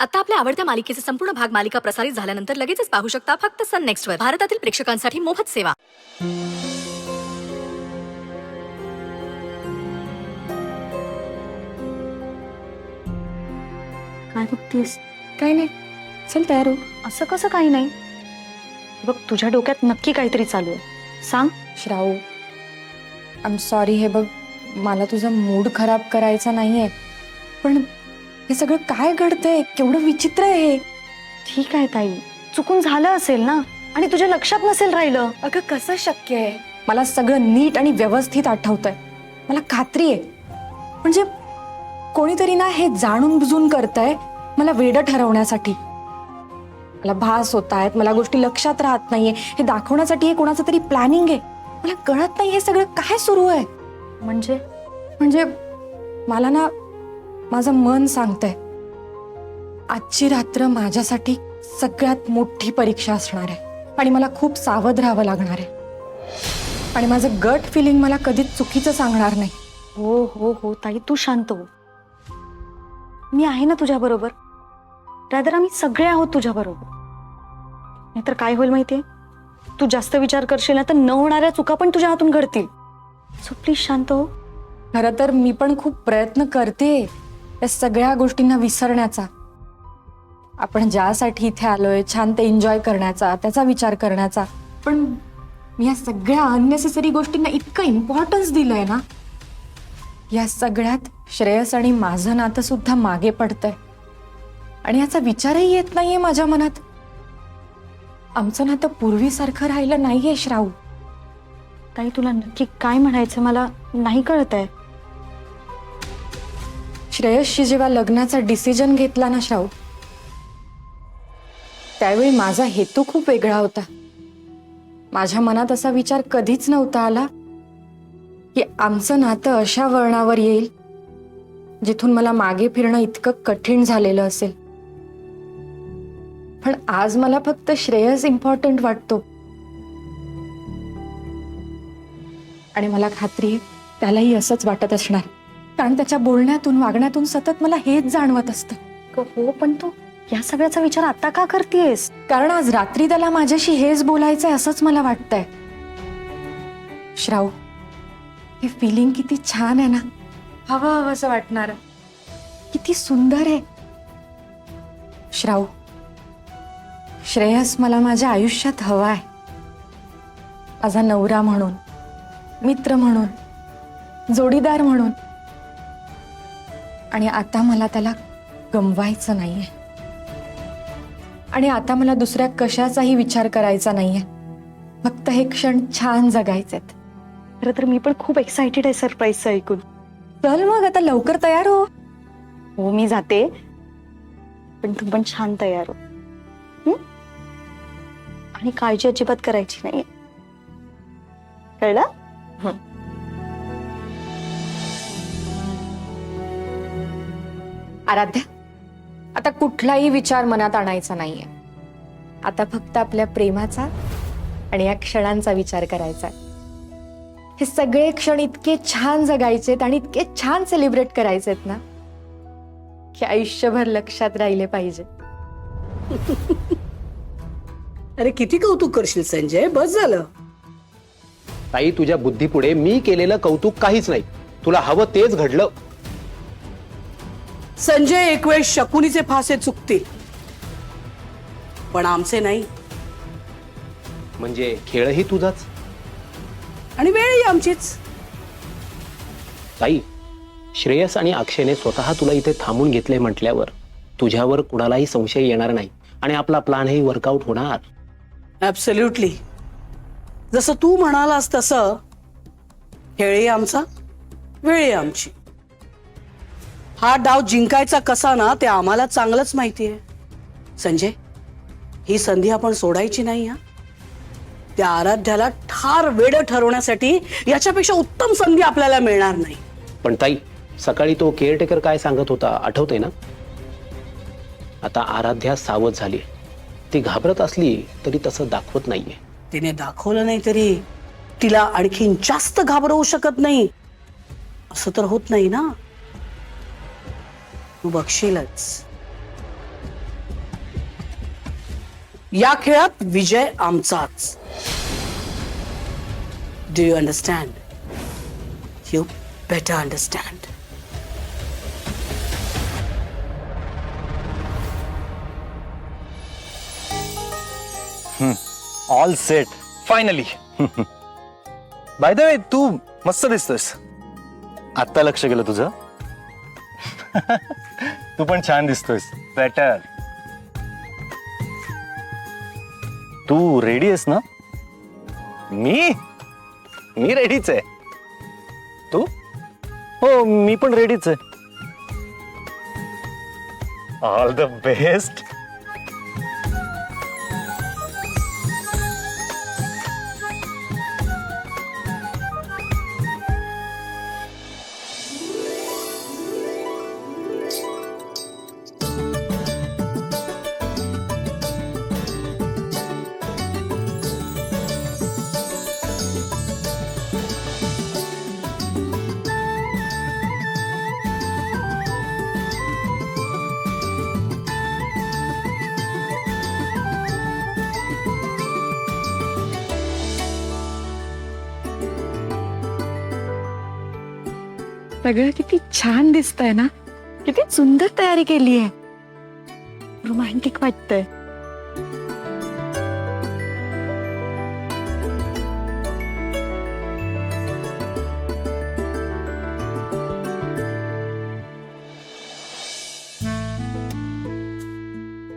आता आपल्या आवडत्या मालिकेचे संपूर्ण भाग मालिका प्रसारित झाल्यानंतर लगेचच पाहू शकता फक्त सन नेक्स्ट वर. भारतातील प्रेक्षकांसाठी मोफत सेवा. काय बघतीस? काही नाही, चल तयार हो. असं कसं काही नाही? बघ, तुझ्या डोक्यात नक्की काहीतरी चालू आहे. सांग. श्राऊ, आय एम सॉरी. हे बघ, मला तुझा मूड खराब करायचा नाहीये, पण हे सगळं काय घडतंय? केवढं विचित्र आहे हे. ठीक आहे ताई, चुकून झालं असेल ना, आणि तुझ्या लक्षात नसेल राहिलं. अगं, कसं शक्य आहे? मला सगळं नीट आणि व्यवस्थित आठवतंय. मला खात्री आहे, म्हणजे कोणीतरी ना हे जाणून बुजून करतंय मला वेडं ठरवण्यासाठी. मला भास होत आहेत, मला गोष्टी लक्षात राहत नाहीये, हे दाखवण्यासाठी हे कोणाचं तरी प्लॅनिंग आहे. मला कळत नाही हे सगळं काय सुरू आहे. म्हणजे म्हणजे मला ना माझं मन सांगतंय आजची रात्र माझ्यासाठी सगळ्यात मोठी परीक्षा असणार आहे आणि मला खूप सावध राहावं लागणार आहे. आणि माझं गट फिलिंग मला कधीच चुकीचं सांगणार नाही. हो हो हो ताई, तू शांत हो. मी आहे ना तुझ्या बरोबर. रादर आम्ही सगळे आहोत तुझ्या बरोबर. नाहीतर काय होईल माहितीये, तू जास्त विचार करशील ना तर न होणाऱ्या चुका पण तुझ्या हातून घडतील. सो प्लीज शांत हो. खरं तर मी पण खूप प्रयत्न करते या सगळ्या गोष्टींना विसरण्याचा. आपण ज्यासाठी इथे आलोय, छान ते एन्जॉय करण्याचा, त्याचा विचार करण्याचा. पण मी या सगळ्या अननेसेसरी गोष्टींना इतकं इम्पॉर्टन्स दिलंय ना, या सगळ्यात श्रेयस आणि माझं नातं सुद्धा मागे पडतंय आणि याचा विचारही येत नाहीये माझ्या मनात. आमचं नातं पूर्वीसारखं राहिलं नाहीये श्राऊ. ताई, तुला नक्की काय म्हणायचं मला नाही कळत आहे. श्रेयसशी जेव्हा लग्नाचा डिसिजन घेतला ना श्राऊ, त्यावेळी माझा हेतू खूप वेगळा होता. माझ्या मनात असा विचार कधीच नव्हता आला की आमचं नातं अशा वळणावर येईल जिथून मला मागे फिरणं इतकं कठीण झालेलं असेल. पण आज मला फक्त श्रेयस इम्पॉर्टंट वाटतो आणि मला खात्री आहे त्यालाही असंच वाटत असणार, कारण त्याच्या बोलण्यातून, वागण्यातून सतत मला हेच जाणवत असतं. हो, पण तू या सगळ्याचा विचार आता का करतेयस? कारण आज रात्री त्याला माझ्याशी हेच बोलायचंय असंच मला वाटतंय. श्राऊ, हे फिलिंग किती छान आहे ना, हवं हवं असं वाटणार, किती सुंदर आहे. श्राऊ, श्रेयस मला माझ्या आयुष्यात हवा आहे. माझा नवरा म्हणून, मित्र म्हणून, जोडीदार म्हणून. आणि आता मला त्याला गमवायचं नाहीये आणि आता मला दुसऱ्या कशाचाही विचार करायचा नाहीये. फक्त हे क्षण छान जगायचेत. खरं तर मी पण खूप एक्साइटेड आहे सरप्राईजचं ऐकून. चल मग आता लवकर तयार हो. हो, मी जाते, पण तू पण छान तयार हो. आणि काळजी अजिबात करायची नाही, कळलं? आराध्या, आता कुठलाही विचार मनात आणायचा नाहीये. आता फक्त आपल्या प्रेमाचा आणि या क्षणांचा विचार करायचा. हे सगळे क्षण इतके छान जगायचेत आणि इतके छान सेलिब्रेट करायचेत ना की आयुष्यभर लक्षात राहिले पाहिजे. अरे किती कौतुक करशील संजय, बस झालं. ताई, तुझ्या बुद्धीपुढे मी केलेलं कौतुक काहीच नाही. तुला हवं तेच घडलं. संजय, एक वेळ शकुनीचे फासे चुकतील, पण आमचे नाही. म्हणजे खेळही तुझाच आणि वेळही आमचीच. ताई, श्रेयस आणि अक्षयने स्वतः तुला इथे थांबून घेतले म्हटल्यावर तुझ्यावर कुणालाही संशय येणार नाही आणि आपला प्लॅनही वर्कआउट होणार. ऍब्सोल्युटली. जसं तू म्हणालास तसं खेळही आमचा, वेळही आमची. हा डाव जिंकायचा कसा ना ते आम्हाला चांगलंच माहिती आहे. संजय, ही संधी आपण सोडायची नाही. हा, त्या आराध्याला ठार वेडं ठरवण्यासाठी याच्यापेक्षा उत्तम संधी आपल्याला मिळणार नाही. पण ताई, सकाळी तो केअरटेकर काय सांगत होता आठवतंय ना? आता आराध्या सावध झाली. ती घाबरत असली तरी तसं दाखवत नाहीये. तिने दाखवलं नाही तरी तिला आणखीन जास्त घाबरवू शकत नाही असं तर होत नाही ना. तू बघशीलच. या खेळात विजय आमचाच. Do you understand? You better understand. All set finally. By the way तू मस्त दिसतोस. आत्ता लक्ष गेलं तुझं. तू पण छान दिसतोयस. बेटर. तू रेडी आहेस ना? मी रेडीच आहे. तू? हो मी पण रेडीच आहे. All the best. सगळं किती छान दिसतंय ना. किती सुंदर तयारी केली आहे. रोमॅन्टिक वाटतंय.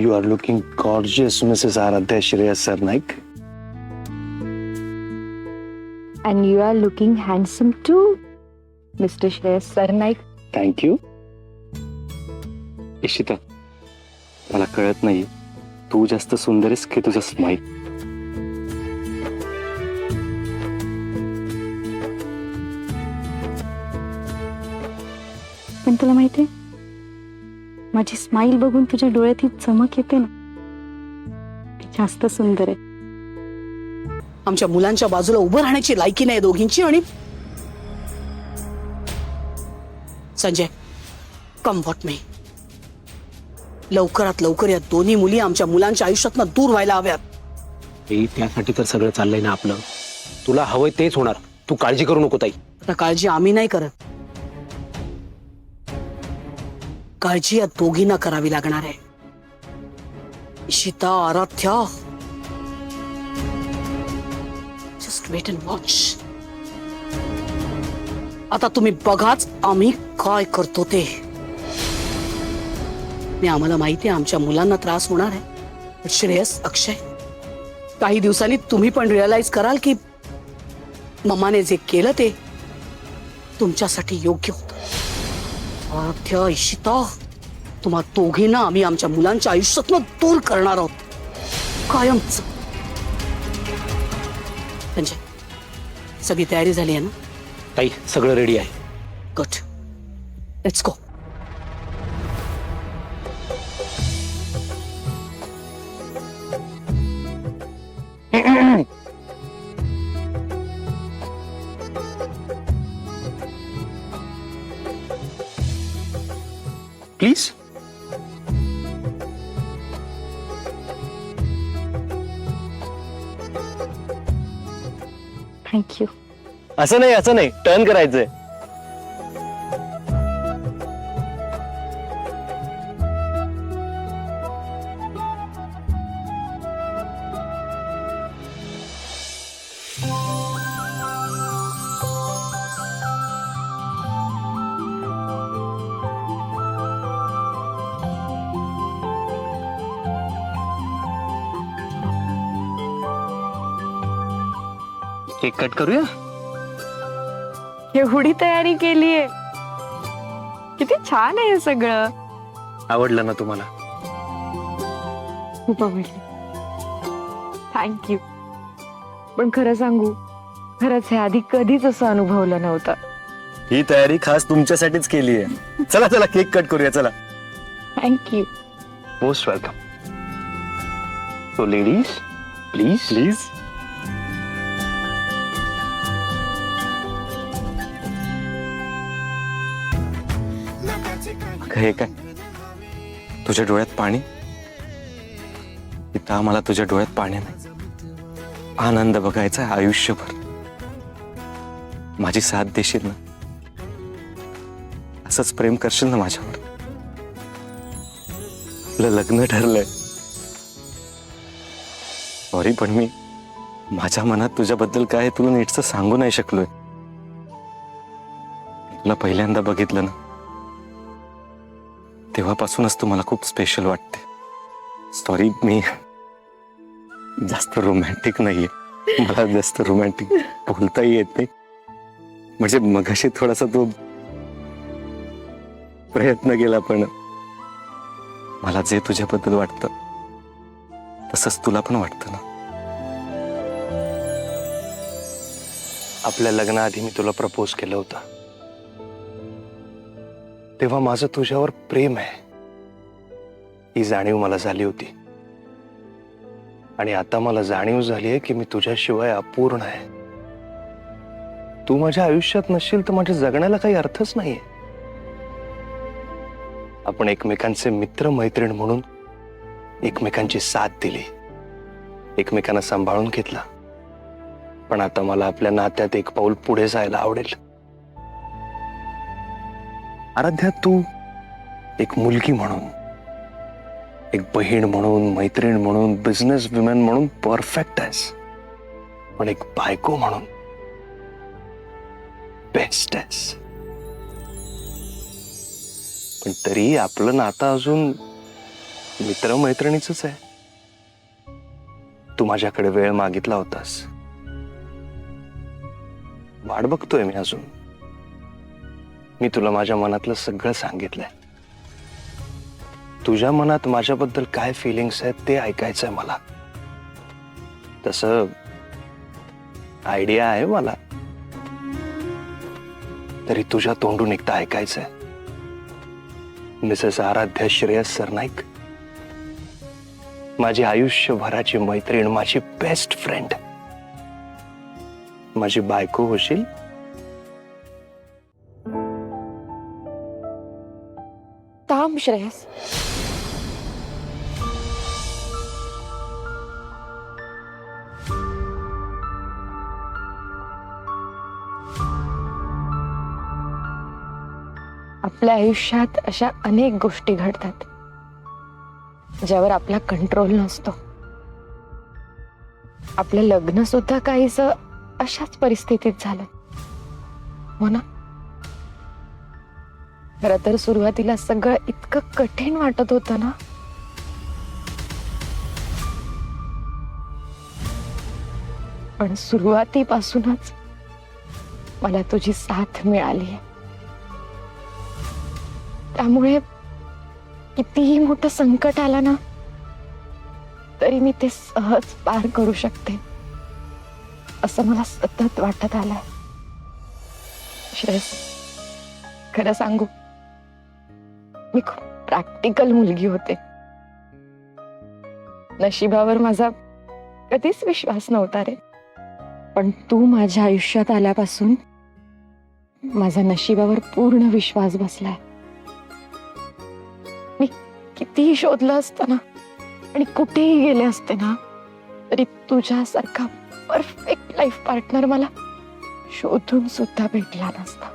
You are looking gorgeous, Mrs. Aradhya Shreyas Sarnaik. And you are looking handsome too, Mr. Shreyas Sarnaik. Thank you. Ishita, मला कळत नाही तू जास्त सुंदर आहेस की तुझा स्माईल. पण तुला माहितीये माझी स्माईल बघून तुझ्या डोळ्यात ही चमक येते ना, ती जास्त सुंदर आहे. आमच्या मुलांच्या बाजूला उभं राहण्याची लायकी नाही दोघींची. आणि संजय, कम व्हॉट मे, लवकरात लवकर या दोन्ही मुली आमच्या मुलांच्या आयुष्यातनं दूर व्हायला हव्यात. त्यासाठी तर सगळं चाललंय ना आपलं. तुला हवंय तेच होणार. तू काळजी करू नको ताई. आता काळजी आम्ही नाही करत, काळजी या दोघींना करावी लागणार आहे. Ishita, Aaradhya, just wait and watch. आता तुम्ही बघाच आम्ही काय करतो ते. आणि आम्हाला माहिती आहे आमच्या मुलांना त्रास होणार आहे. पण श्रेयस, अक्षय, काही दिवसांनी तुम्ही पण रिअलाइज कराल की मम्माने जे केलं ते तुमच्यासाठी योग्य होतं. आराध्या, इशिता, तुम्हा दोघींना आम्ही आमच्या मुलांच्या आयुष्यातनं दूर करणार आहोत कायमच. संजय, सगळी तयारी झाली आहे ना? ताई सगळं रेडी आहे. Good, let's go. Please. Thank you. असं नाही टर्न करायचंय. केक कट करूया. एवढी तयारी केलीये. किती छान आहे हे सगळं. आवडलं ना तुम्हाला? खूप आवडली. थँक्यू. पण खरं सांगू, खरंच हे आधी कधीच असं अनुभवलं नव्हतं. ही तयारी खास तुमच्यासाठीच केली आहे. चला चला केक कट करूया. चला. Thank you. Most welcome. So ladies, please please. हे काय तुझ्या डोळ्यात पाणी? इथं आम्हाला तुझ्या डोळ्यात पाणी नाही, आनंद बघायचा आहे आयुष्यभर. माझी साथ देशील ना? असंच प्रेम करशील ना माझ्यावर? आपलं लग्न ठरलंय. सॉरी, पण मी माझ्या मनात तुझ्याबद्दल काय आहे तुला नीटचं सांगू नाही शकलोय. तुला पहिल्यांदा बघितलं ना, तेव्हापासूनच तू मला खूप स्पेशल वाटते. सॉरी, मी जास्त रोमॅन्टिक नाहीये. मला जास्त रोमॅन्टिक बोलताही येत नाही. म्हणजे मगाशी थोडासा तो प्रयत्न केला, पण मला जे तुझ्याबद्दल वाटतं तसंच तुला पण वाटतं ना. आपल्या लग्नाआधी मी तुला प्रपोज केलं होतं, तेव्हा माझं तुझ्यावर प्रेम आहे ही जाणीव मला झाली होती. आणि आता मला जाणीव झाली आहे की मी तुझ्याशिवाय अपूर्ण आहे. तू माझ्या आयुष्यात नसशील तर माझ्या जगण्याला काही अर्थच नाहीये. आपण एकमेकांचे मित्र मैत्रीण म्हणून एकमेकांची साथ दिली, एकमेकांना सांभाळून घेतला. पण आता मला आपल्या नात्यात एक पाऊल पुढे जायला आवडेल. आराध्या, तू एक मुलगी म्हणून, एक बहीण म्हणून, मैत्रीण म्हणून, बिझनेस वुमन म्हणून परफेक्ट आहेस. पण एक बायको म्हणून बेस्ट आहेस. पण तरी आपलं नातं अजून मित्रमैत्रिणीच आहे. तू माझ्याकडे वेळ मागितला होतास, वाट बघतोय मी अजून. मी तुला माझ्या मनातलं सगळं सांगितलंय. तुझ्या मनात माझ्याबद्दल काय फिलिंग्स आहेत ते ऐकायचंय मला. तसं आयडिया आहे मला, तरी तुझ्या तोंडून एकदा ऐकायचंय. मिसेस आराध्या श्रेयस सरनाईक, माझी आयुष्यभराची मैत्रीण, माझी बेस्ट फ्रेंड, माझी बायको होशील? थांब श्रेयस. आपल्या आयुष्यात अशा अनेक गोष्टी घडतात ज्यावर आपला कंट्रोल नसतो. आपलं लग्न सुद्धा काहीस अशाच परिस्थितीत झालं, हो ना? खरं तर सुरुवातीला सगळं इतकं कठीण वाटत होतं ना. पण सुरुवातीपासूनच मला तुझी साथ मिळाली. त्यामुळे कितीही मोठं संकट आलं ना तरी मी ते सहज पार करू शकते असं मला सतत वाटत आलंय. श्रेयस, खरं सांगू, मी खूप प्रॅक्टिकल मुलगी होते. नशिबावर माझा कधीच विश्वास नव्हता रे. पण तू माझ्या आयुष्यात आल्यापासून माझा नशिबावर पूर्ण विश्वास बसलाय. मी कितीही शोधलं असतं ना आणि कुठेही गेले असते ना तरी तुझ्यासारखा परफेक्ट लाईफ पार्टनर मला शोधून सुद्धा भेटला नसता.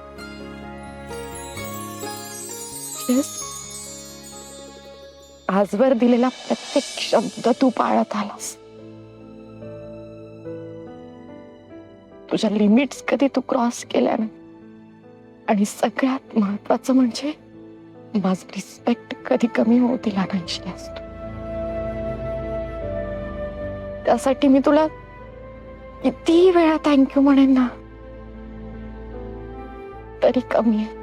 आजवर दिलेला प्रत्येक शब्द तू पाळत आलास. तुझ्या लिमिट्स कधी तू क्रॉस केल्या नाही. आणि सगळ्यात महत्वाचं म्हणजे माझं रिस्पेक्ट कधी कमी होऊ दिला नाही श्रेयस तू. त्यासाठी मी तुला किती वेळा थँक्यू म्हणेन ना तरी कमी आहे.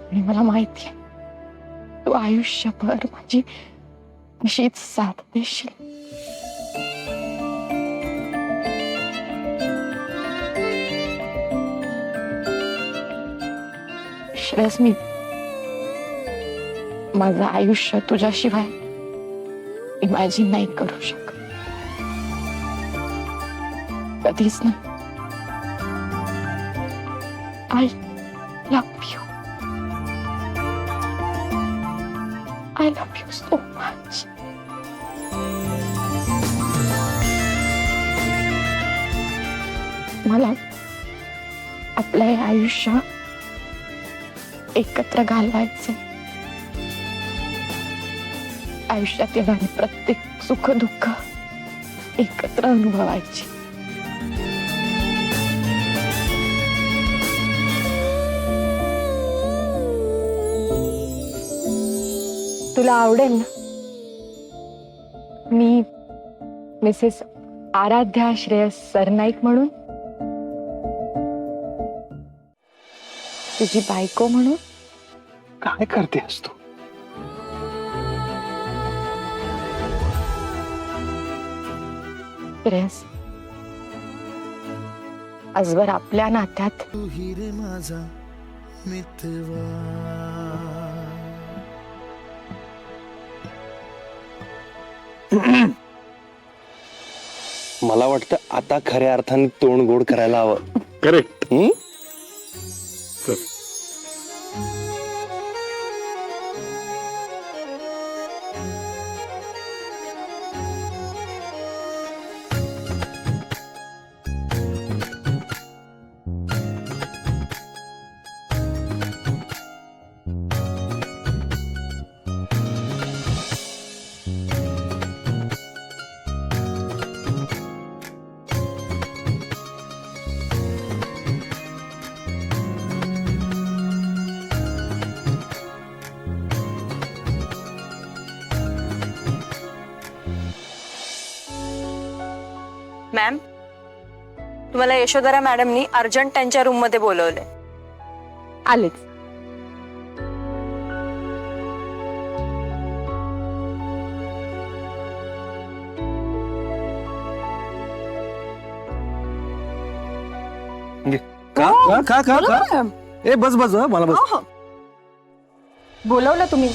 आणि मला माहिती आहे तू आयुष्यभर माझी अशीच साथ देशील. श्रेयस, मी माझं आयुष्य तुझ्याशिवाय इमॅजिन नाही करू शकत, कधीच नाही. I love you. I love you so much. मला आपलं हे आयुष्य एकत्र घालवायचं. आयुष्यात येणारी प्रत्येक सुख दुःख एकत्र अनुभवायची. तुला आवडेल ना? मी मिसेस आराध्या श्रेयस सरनाईक म्हणून, तुझी बायको म्हणून. काय करतेस तू? श्रेयस, आजवर आपल्या नात्यात माझा मितवा मला वाटतं आता खऱ्या अर्थाने तोंड गोड करायला हवं. करेक्ट. मॅम, तुम्हाला यशोधरा मॅडमनी अर्जंट त्यांच्या रूम मध्ये बोलवले. आलेच. का? ए बस बस मला बस. बोलवलं तुम्ही?